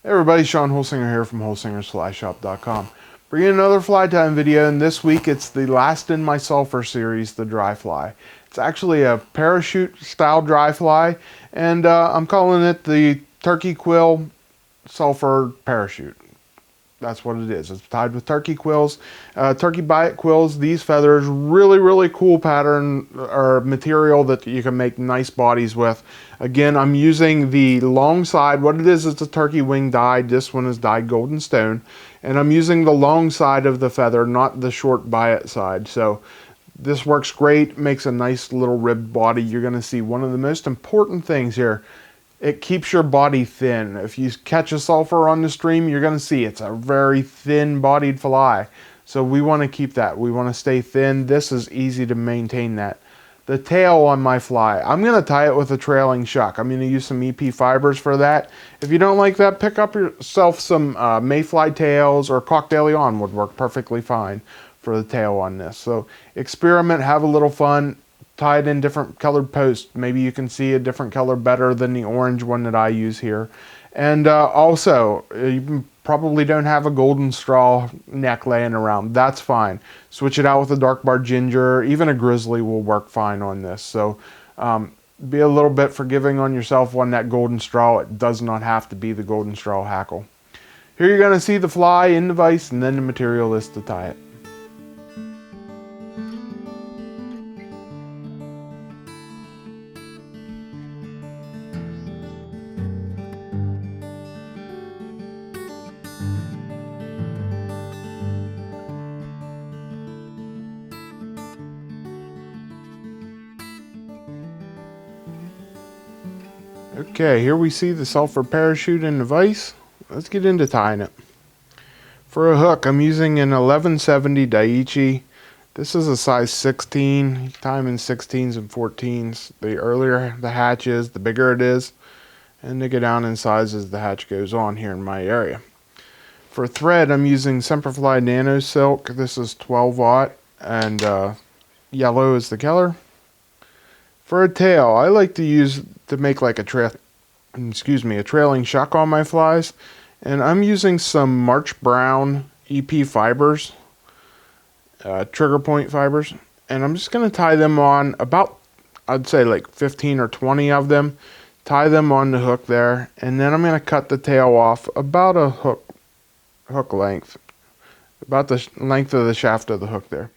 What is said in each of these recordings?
Hey everybody, Sean Holsinger here from holsingersflyshop.com. Bringing another fly time video, and this week it's the last in my sulfur series, the dry fly. It's actually a parachute style dry fly, and I'm calling it the Turkey Quill Sulphur Parachute. That's what it is. It's tied with turkey quills, turkey biot quills. These feathers, really cool pattern or material that you can make nice bodies with. Again, I'm using the long side. What it is, it's a turkey wing dyed. This one is dyed golden stone, and I'm using the long side of the feather, not the short biot side. So this works great. Makes a nice little ribbed body. You're going to see one of the most important things here. It keeps your body thin. If you catch a sulfur on the stream, you're going to see it's a very thin bodied fly. So we want to keep that. We want to stay thin. This is easy to maintain that. The tail on my fly, I'm going to tie it with a trailing shuck. I'm going to use some EP fibers for that. If you don't like that, pick up yourself some mayfly tails, or coq de leon would work perfectly fine for the tail on this. So experiment, have a little fun. Tie it in different colored posts. Maybe you can see a different color better than the orange one that I use here. And also, you probably don't have a golden straw neck laying around. That's fine. Switch it out with a dark bar ginger. Even a grizzly will work fine on this. So be a little bit forgiving on yourself on that golden straw. It does not have to be the golden straw hackle. Here you're going to see the fly in the vise and then the material is to tie it. Okay, here we see the sulfur parachute in the vise. Let's get into tying it. For a hook, I'm using an 1170 Daiichi. This is a size 16. You tie them in 16s and 14s. The earlier the hatch is, the bigger it is. And they go down in size as the hatch goes on here in my area. For thread, I'm using Semperfli Nano Silk. This is 12 aught, and yellow is the color. For a tail, I like to make like a trailing shuck on my flies, and I'm using some March Brown EP fibers, trigger point fibers, and I'm just going to tie them on about, I'd say like 15 or 20 of them, tie them on the hook there, and then I'm going to cut the tail off about a hook length, about the length of the shaft of the hook there.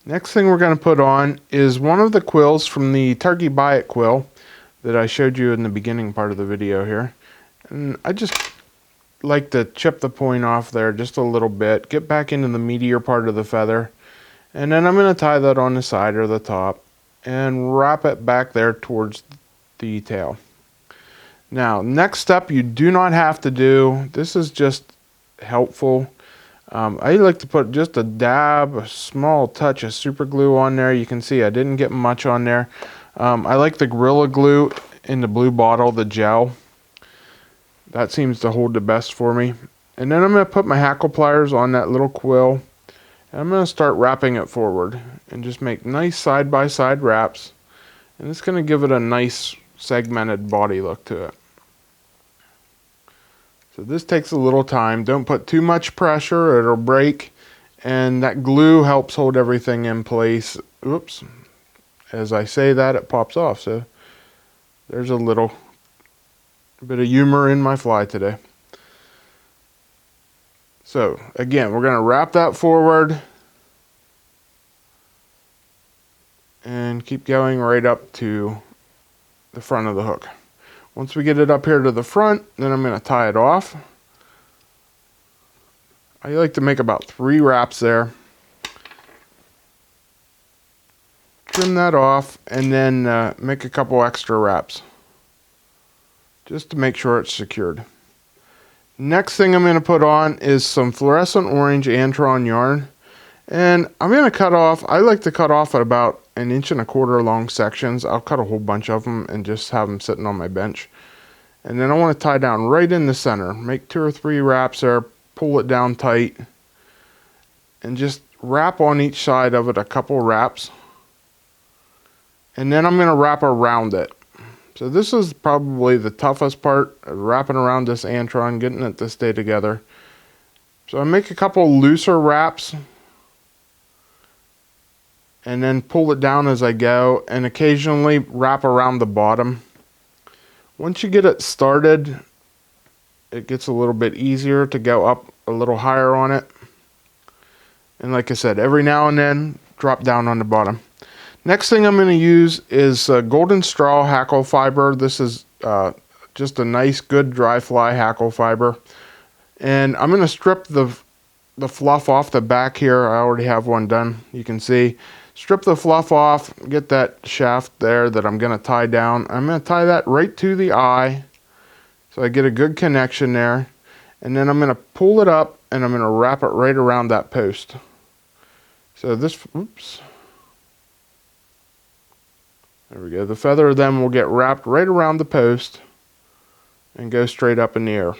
Next thing we're going to put on is one of the quills from the Turkey Biot quill that I showed you in the beginning part of the video here. And I just like to chip the point off there just a little bit, get back into the meatier part of the feather, and then I'm going to tie that on the side or the top and wrap it back there towards the tail. Now, next step you do not have to do. This is just helpful. I like to put just a dab, a small touch of super glue on there. You can see I didn't get much on there. I like the Gorilla Glue in the blue bottle, the gel. That seems to hold the best for me. And then I'm going to put my hackle pliers on that little quill. And I'm going to start wrapping it forward and just make nice side-by-side wraps. And it's going to give it a nice segmented body look to it. So this takes a little time. Don't put too much pressure, it'll break. And that glue helps hold everything in place. Oops. As I say that, it pops off. So there's a little bit of humor in my fly today. So again, we're going to wrap that forward and keep going right up to the front of the hook. Once we get it up here to the front, then I'm going to tie it off. I like to make about 3 wraps there. Trim that off and then make a couple extra wraps just to make sure it's secured. Next thing I'm going to put on is some fluorescent orange Antron yarn, and I'm going to cut off, I like to cut off at about 1.25 inches long sections. I'll cut a whole bunch of them and just have them sitting on my bench. And then I want to tie down right in the center. Make 2 or 3 wraps there, pull it down tight, and just wrap on each side of it a couple wraps. And then I'm going to wrap around it. So this is probably the toughest part, wrapping around this antron, getting it to stay together. So I make a couple looser wraps and then pull it down as I go, and occasionally wrap around the bottom. Once you get it started, it gets a little bit easier to go up a little higher on it. And like I said, every now and then, drop down on the bottom. Next thing I'm going to use is golden straw hackle fiber. This is just a nice, good dry fly hackle fiber. And I'm going to strip the fluff off the back here. I already have one done, you can see. Strip the fluff off, get that shaft there that I'm going to tie down. I'm going to tie that right to the eye so I get a good connection there. And then I'm going to pull it up and I'm going to wrap it right around that post. So this, oops. There we go. The feather then will get wrapped right around the post and go straight up in the air.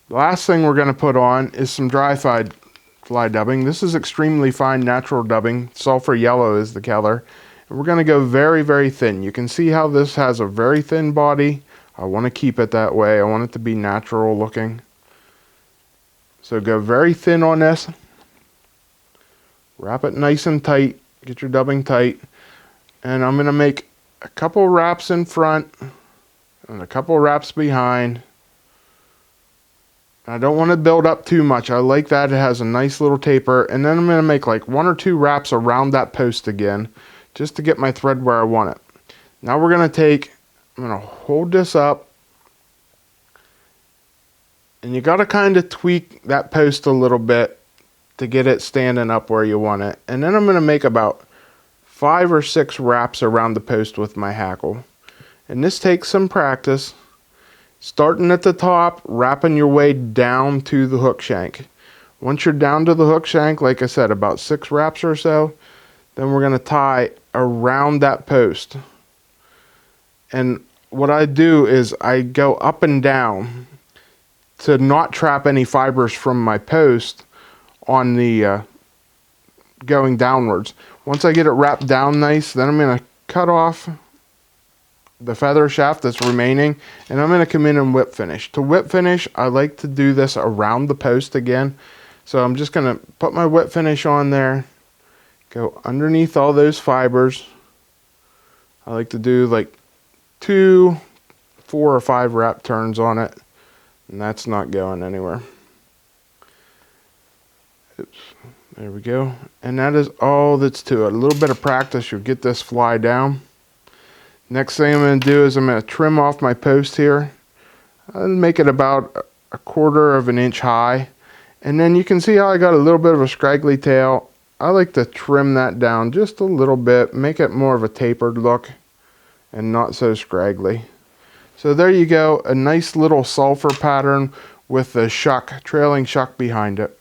The last thing we're going to put on is some dry fly dubbing. This is extremely fine natural dubbing. Sulphur yellow is the color. And we're going to go very, very thin. You can see how this has a very thin body. I want to keep it that way. I want it to be natural looking. So go very thin on this. Wrap it nice and tight. Get your dubbing tight. And I'm going to make a couple wraps in front and a couple wraps behind. I don't want to build up too much. I like that it has a nice little taper. And then I'm going to make like 1 or 2 wraps around that post again, just to get my thread where I want it. Now we're going to take, I'm going to hold this up. And you got to kind of tweak that post a little bit to get it standing up where you want it. And then I'm going to make about 5 or 6 wraps around the post with my hackle. And this takes some practice. Starting at the top, wrapping your way down to the hook shank. Once you're down to the hook shank, like I said, about 6 wraps or so, then we're going to tie around that post. And what I do is I go up and down to not trap any fibers from my post on the going downwards. Once I get it wrapped down nice, then I'm going to cut off the feather shaft that's remaining, and I'm going to come in and whip finish. To whip finish, I like to do this around the post again. So I'm just going to put my whip finish on there, go underneath all those fibers. I like to do like 2, 4 or 5 wrap turns on it, and that's not going anywhere. Oops. There we go. And that is all that's to it. A little bit of practice, you'll get this fly down. Next thing I'm going to do is I'm going to trim off my post here. I'll make it about 1/4 of an inch high. And then you can see how I got a little bit of a scraggly tail. I like to trim that down just a little bit, make it more of a tapered look and not so scraggly. So there you go, a nice little sulphur pattern with the shuck, trailing shuck behind it.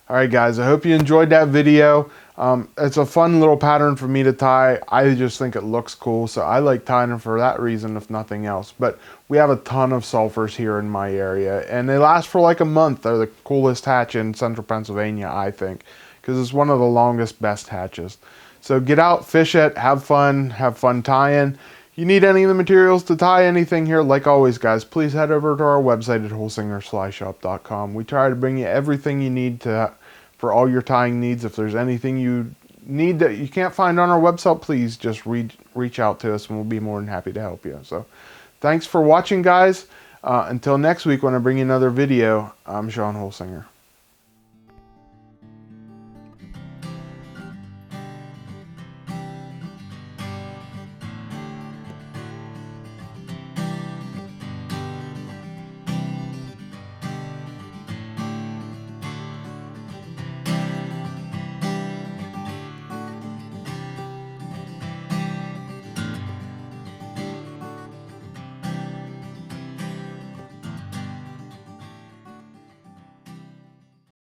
Alright guys, I hope you enjoyed that video. It's a fun little pattern for me to tie. I just think it looks cool, so I like tying them for that reason, if nothing else. But we have a ton of sulphurs here in my area, and they last for like a month. They're the coolest hatch in central Pennsylvania, I think, because it's one of the longest, best hatches. So get out, fish it, have fun tying. You need any of the materials to tie anything here, like always guys, please head over to our website at holsingerslyshop.com. We try to bring you everything you need for all your tying needs. If there's anything you need that you can't find on our website, please just reach out to us and we'll be more than happy to help you. So thanks for watching guys. Until next week when I bring you another video, I'm Sean Holsinger.